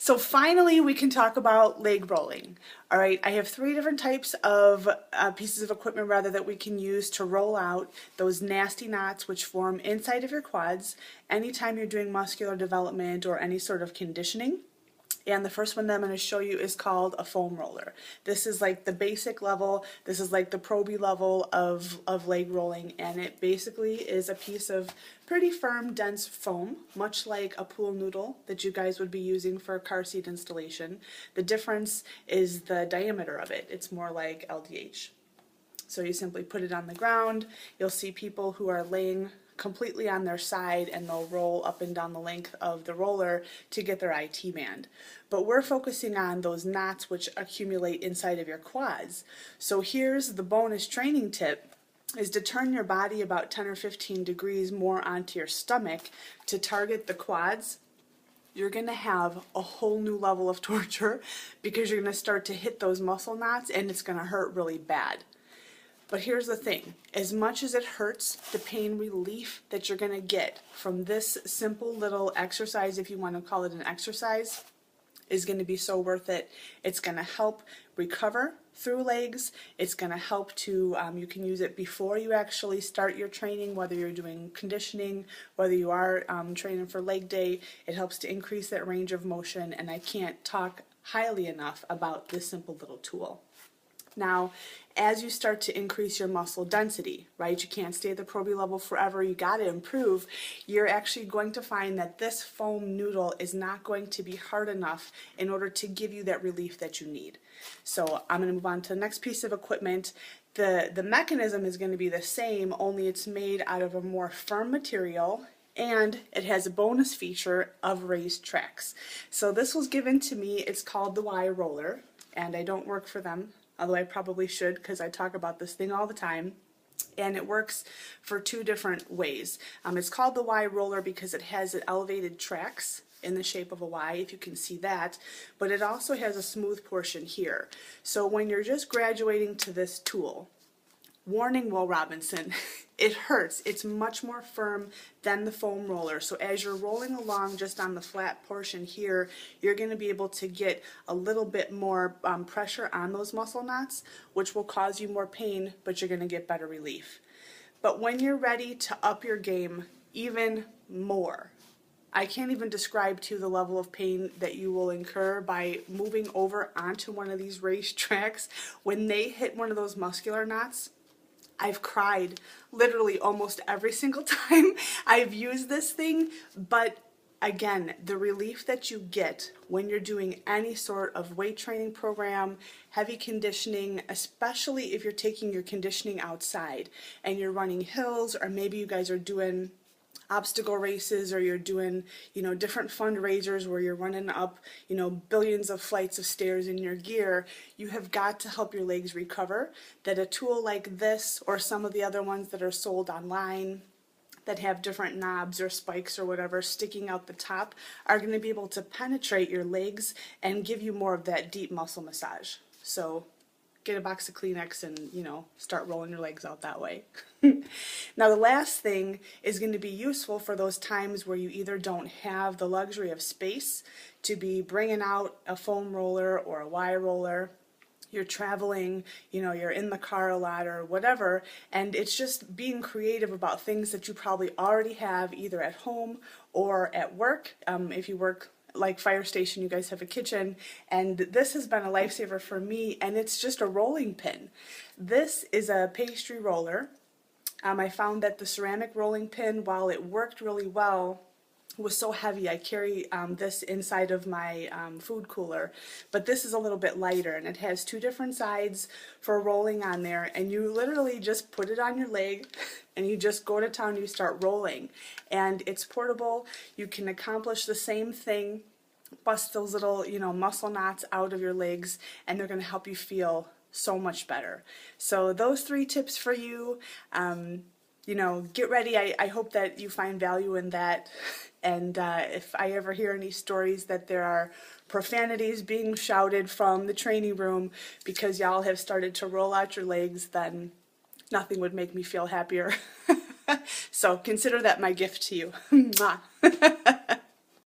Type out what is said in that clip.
So finally, we can talk about leg rolling. All right, I have three different types of pieces of equipment rather that we can use to roll out those nasty knots which form inside of your quads anytime you're doing muscular development or any sort of conditioning. And the first one that I'm going to show you is called a foam roller. This is like the basic level, this is like the proby level of leg rolling, and it basically is a piece of pretty firm, dense foam, much like a pool noodle that you guys would be using for a car seat installation. The difference is the diameter of it. It's more like LDH. So you simply put it on the ground. You'll see people who are laying completely on their side and they'll roll up and down the length of the roller to get their IT band. But we're focusing on those knots which accumulate inside of your quads. So here's the bonus training tip, is to turn your body about 10 or 15 degrees more onto your stomach to target the quads. You're going to have a whole new level of torture because you're going to start to hit those muscle knots and it's going to hurt really bad. But here's the thing, as much as it hurts, the pain relief that you're going to get from this simple little exercise, if you want to call it an exercise, is going to be so worth it. It's going to help recover through legs. It's going to help to, you can use it before you actually start your training, whether you're doing conditioning, whether you are training for leg day. It helps to increase that range of motion, and I can't talk highly enough about this simple little tool. Now, as you start to increase your muscle density, right, you can't stay at the proby level forever, you got to improve, you're actually going to find that this foam noodle is not going to be hard enough in order to give you that relief that you need. So I'm going to move on to the next piece of equipment. The mechanism is going to be the same, only it's made out of a more firm material, and it has a bonus feature of raised tracks. So this was given to me, it's called the Y Roller, and I don't work for them, although I probably should because I talk about this thing all the time. And it works for two different ways. It's called the Y Roller because it has elevated tracks in the shape of a Y, if you can see that, but it also has a smooth portion here. So when you're just graduating to this tool, warning, Will Robinson, it hurts. It's much more firm than the foam roller. So as you're rolling along just on the flat portion here, you're going to be able to get a little bit more pressure on those muscle knots, which will cause you more pain, but you're going to get better relief. But when you're ready to up your game even more, I can't even describe to you the level of pain that you will incur by moving over onto one of these raised tracks. When they hit one of those muscular knots, I've cried literally almost every single time I've used this thing, but again, the relief that you get when you're doing any sort of weight training program, heavy conditioning, especially if you're taking your conditioning outside and you're running hills, or maybe you guys are doing obstacle races, or you're doing, different fundraisers where you're running up, billions of flights of stairs in your gear, you have got to help your legs recover. That a tool like this, or some of the other ones that are sold online that have different knobs or spikes or whatever sticking out the top, are going to be able to penetrate your legs and give you more of that deep muscle massage. So get a box of Kleenex and, start rolling your legs out that way. Now the last thing is going to be useful for those times where you either don't have the luxury of space to be bringing out a foam roller or a Y roller, you're traveling, you're in the car a lot or whatever, and it's just being creative about things that you probably already have either at home or at work. If you work like fire station, you guys have a kitchen, and this has been a lifesaver for me, and it's just a rolling pin. This is a pastry roller. I found that the ceramic rolling pin, while it worked really well, was so heavy. I carry this inside of my food cooler, but this is a little bit lighter, and it has two different sides for rolling on there, and you literally just put it on your leg and you just go to town and you start rolling, and it's portable. You can accomplish the same thing, bust those little muscle knots out of your legs, and they're going to help you feel so much better. So those three tips for you. Get ready. I hope that you find value in that. And if I ever hear any stories that there are profanities being shouted from the training room because y'all have started to roll out your legs, then nothing would make me feel happier. So consider that my gift to you. Mwah.